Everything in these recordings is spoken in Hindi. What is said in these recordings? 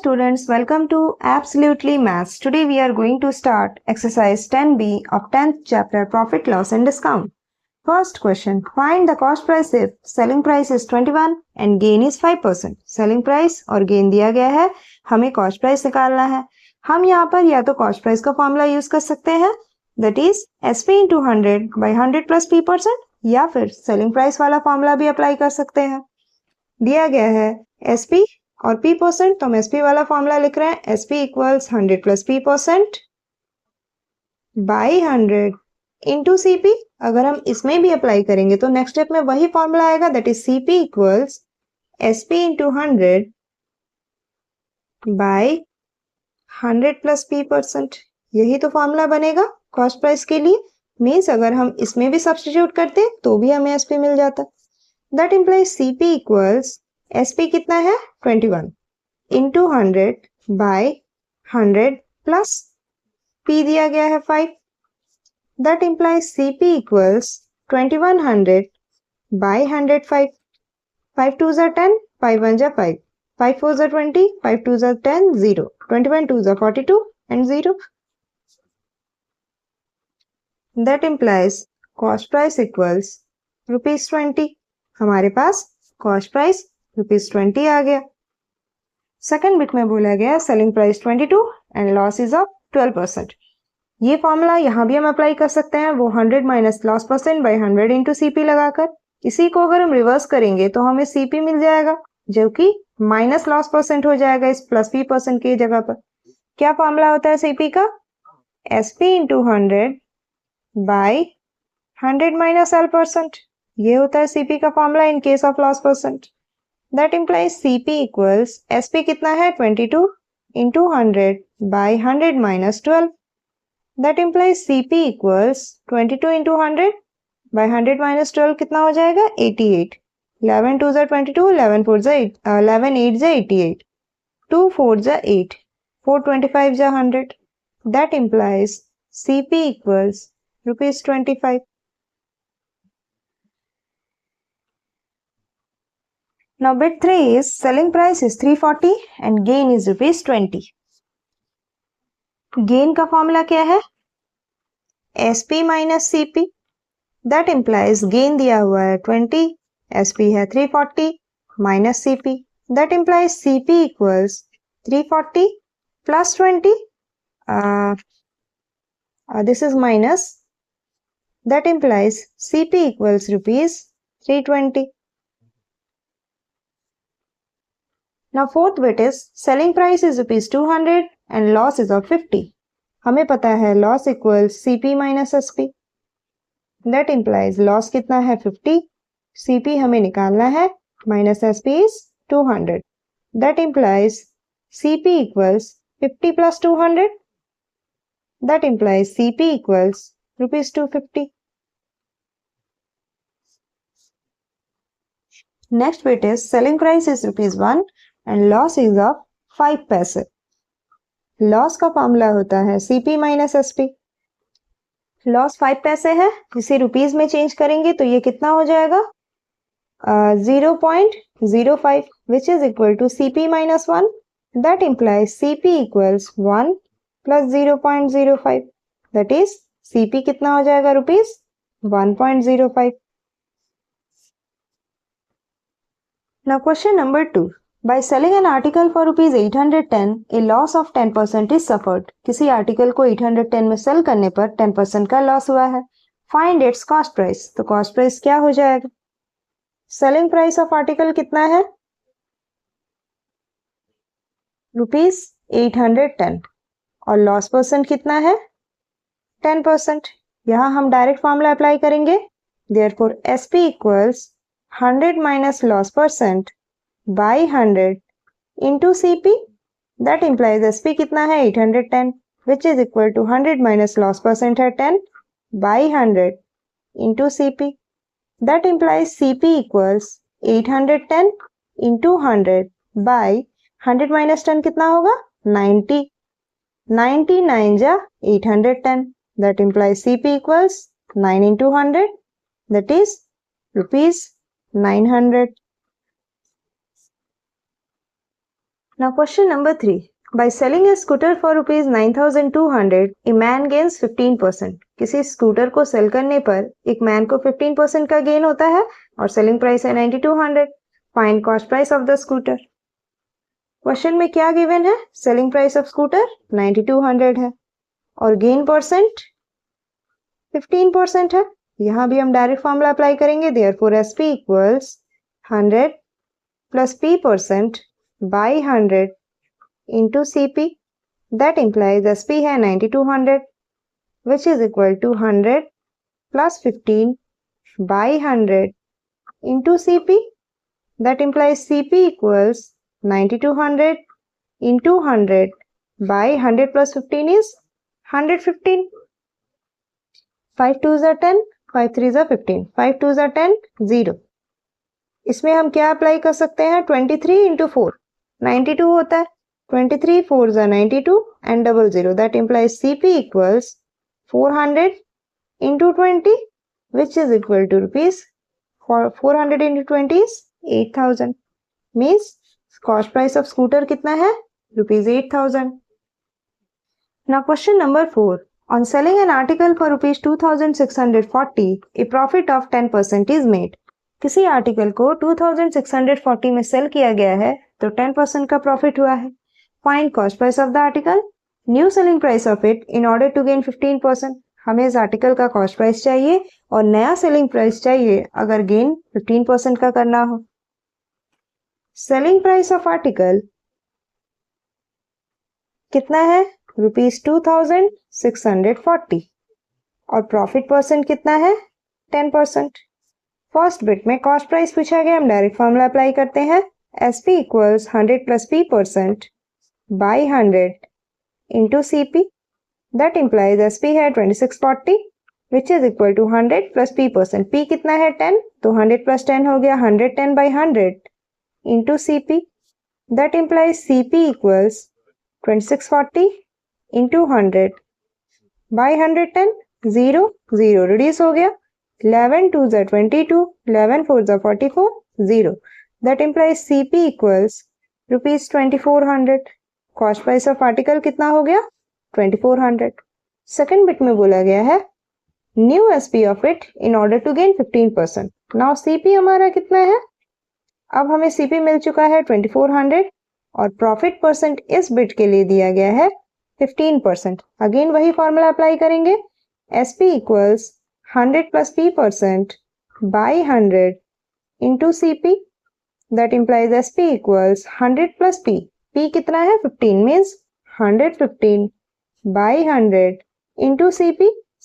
students, welcome to Absolutely Maths. Today we are going to start exercise 10b of 10th chapter Profit, Loss and Discount. First question, find the cost price if selling price is 21 and gain is 5%. Selling price और gain दिया गया है, हमें cost price निकालना है. हम यहाँ पर या तो cost price का फॉर्मूला यूज कर सकते हैं, that is SP into 100 by 100 plus P%, या फिर selling price वाला फॉर्मूला भी अप्लाई कर सकते हैं. दिया गया है SP और P%, तो हम SP वाला फॉर्मूला लिख रहे हैं. SP equals 100 plus P% by 100 into CP. अगर हम इसमें भी अप्लाई करेंगे तो नेक्स्ट स्टेप में वही फॉर्मूला आएगा, that is CP equals SP into 100 by 100 plus P%. यही तो फॉर्मूला बनेगा कॉस्ट प्राइस के लिए. मीन्स अगर हम इसमें भी सब्स्टिट्यूट करते तो भी हमें SP मिल जाता. That implies CP equals SP कितना है 21 इंटू 100 बाय 100 प्लस P दिया गया है 5. That implies CP equals 2100 by 105. 5 2 जा 10, 5 1 जा 5, 5 4 जा 20, 5 2 जा 10, 0, 21 2 जा 42 and 0. That implies cost price equals ₹20. हमारे पास cost price ₹20 आ गया. सेकंड बिट में बोला गया selling price 22 and loss is of 12%. ये फॉर्मूला यहाँ भी हम अप्लाई कर सकते हैं, वो 100 minus loss percent by 100 into CP लगाकर. इसी को अगर हम रिवर्स करेंगे तो हमें CP मिल जाएगा, जो कि माइनस लॉस परसेंट हो जाएगा इस प्लस P% की जगह पर. क्या फॉर्मूला होता है CP का? SP into 100 by 100 minus L%. ये होता है CP का formula in case of loss percent. That implies CP equals SP कितना है 22 into 100 by 100 minus 12. That implies CP equals 22 into 100 by 100 minus 12 कितना हो जाएगा 88. 11 2 जा 22, 11 4 जा 8, 11 8 जा 88, 2 4 जा 8, 4 25 जा 100. That implies CP equals ₹25. Now bit 3 is selling price is 340 and gain is ₹20. Gain का फॉर्मूला क्या है? SP minus CP. That implies gain दिया हुआ है 20, SP है 340 minus CP. That implies CP equals 340 plus 20. This is minus. That implies CP equals ₹320. Now fourth bit is selling price is ₹200 and loss is of 50. हमें पता है loss equals CP minus SP. That implies loss कितना है 50, CP हमें निकालना है, minus SP is 200. That implies CP equals 50 plus 200. That implies CP equals ₹250. Next bit is selling price is ₹1 and loss is of 5 पैसे. लॉस का फॉर्मूला होता है CP माइनस SP. लॉस 5 पैसे है, इसे रुपीज में चेंज करेंगे तो ये कितना हो जाएगा 0.05 which is equal to CP minus 1. That implies CP equals 1 plus 0.05. That is CP कितना हो जाएगा rupees 1.05. Now question number 2. By selling an article for ₹810, a loss of 10% is suffered. किसी आर्टिकल को 810 में सेल करने पर 10% का लॉस हुआ है. Find its cost price. तो cost price क्या हो जाएगा? Selling price of article कितना है? ₹810 और लॉस परसेंट कितना है 10%. यहाँ हम डायरेक्ट फॉर्मूला अप्लाई करेंगे. Therefore SP equals 100 minus loss percent by 100 into CP. That implies SP कितना है 810 which is equal to 100 minus loss percent है 10 by 100 into CP. That implies CP equals 810 into 100 by 100 minus 10 कितना होगा 90. 99 जा 810. That implies CP equals 9 into 100, that is ₹900. Now question number 3. By selling a scooter for rupees 9,200, a man gains 15%. किसी स्कूटर को सेल करने पर एक मैन को 15% का गेन होता है और सेलिंग प्राइस है 9,200. Find cost price of the scooter. Question में क्या गिवन है? सेलिंग प्राइस ऑफ स्कूटर 9,200 है और गेन परसेंट 15% है. यहां भी हम डायरेक्ट फॉर्मूला अप्लाई करेंगे. Therefore SP equals 100 plus p% by 100 into CP. That implies SP है 9,200 which is equal to 100 plus 15 by 100 into CP. That implies CP equals 9,200 into 100 by 100 plus 15 is 115. 5 2s are 10, 5 3s are 15, 5 2s are 10, 0. इसमें हम क्या अप्लाई कर सकते हैं? 23 into 4 92 होता है. 23 4s are 92 and 00. That implies CP equals 400 into 20 which is equal to rupees 400 into 20 is 8,000. Means cost price of scooter कितना है? Rupees 8,000. Now question number 4. On selling an article for rupees 2,640, a profit of 10% is made. किसी आर्टिकल को 2,640 में सेल किया गया है तो 10% का प्रॉफिट हुआ है. Find cost price of the article. New selling price of it in order to gain 15%. हमें इस आर्टिकल का कॉस्ट प्राइस चाहिए और नया सेलिंग प्राइस चाहिए अगर गेन 15% का करना हो. सेलिंग प्राइस ऑफ आर्टिकल कितना है? रुपीज 2,640 और प्रॉफिट परसेंट कितना है? 10%. फर्स्ट बिट में कॉस्ट प्राइस पूछा गया. हम डायरेक्ट फॉर्मूला अप्लाई करते हैं. SP equals 100 plus p% by 100 into CP. That implies SP है 2640 which is equal to 100 plus p%. p कितना है? 10. तो 100 प्लस 10 हो गया 110 by 100 into CP. That implies CP equals 2640 into 100 by 110. 0 0 reduce हो गया. 11 2s are 22, 11 4s are 44, 0. That implies CP equals rupees 2,400. Cost price of article कितना हो गया? 2,400. Second bit में बोला गया है new SP of it in order to gain 15%. Now CP हमारा कितना है? अब हमें CP मिल चुका है 2,400 और प्रॉफिट परसेंट इस बिट के लिए दिया गया है 15%. अगेन वही फॉर्मूला अप्लाई करेंगे. SP equals 100 plus p% by 100 into CP. That implies SP equals 100 plus p. p कितना है? 15 means 115 by 100 into CP.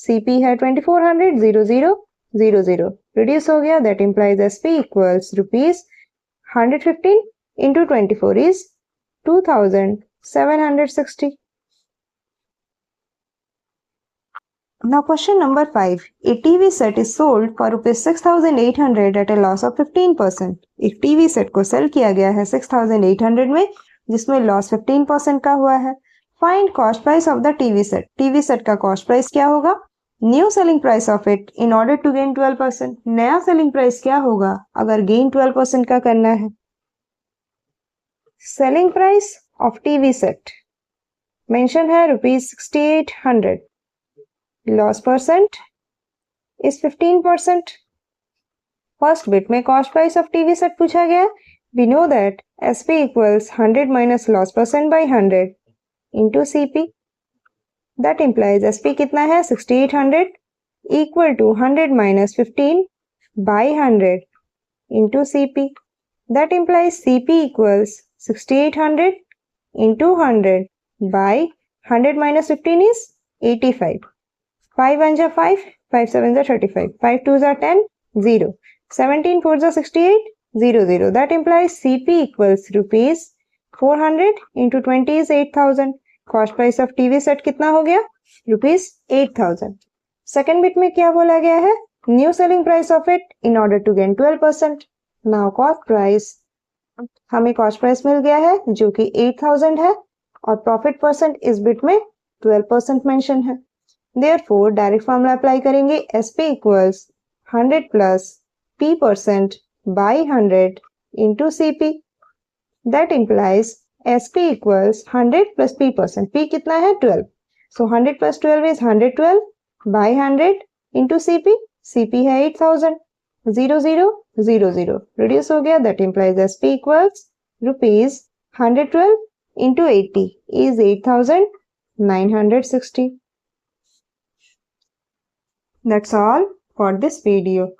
CP है 2,400 0 0 0 0. Reduce हो गया. That implies SP equals rupees 115 into 24 is 2,760. Now question number 5. A TV set is sold for rupees 6,800 at a loss of 15%. एक टीवी सेट को सेल किया गया है 6,800 में जिसमें लॉस 15% का हुआ है. Find cost price of the TV set. TV set का कॉस्ट प्राइस क्या होगा? New selling price of it in order to gain 12%. नया सेलिंग प्राइस क्या होगा अगर गेन 12% का करना है? Selling price of TV set mention है rupees 6,800. Loss percent is 15%. First bit में cost price of TV set पूछा गया. We know that SP equals 100 minus loss percent by 100 into CP. That implies SP कितना है? 6,800 equal to 100 minus 15 by 100 into CP. That implies CP equals 6,800 into 100 by 100 minus 15 is 85. 5 1s are 5, 5 7s are 35, 5 2s are 10, 0. 17 4s are 68, 0 0. That implies CP equals rupees 400 into 20 is 8,000. Cost price of TV set कितना हो गया? Rupees 8,000. Second bit में क्या बोला गया है? New selling price of it in order to gain 12%. Now cost price हमें cost price मिल गया है जो कि 8,000 है और profit percent इस bit में 12% मेंशन है. Therefore, direct formula apply करेंगे. SP equals 100 plus p% by 100 into CP. That implies SP equals 100 plus P%. P कितना है 12. So 100 plus 12 is 112 by 100 into CP. CP है 8000. 0 0 0 0 reduce हो गया. That implies SP equals rupees 112 into 80 is 8960. That's all for this video.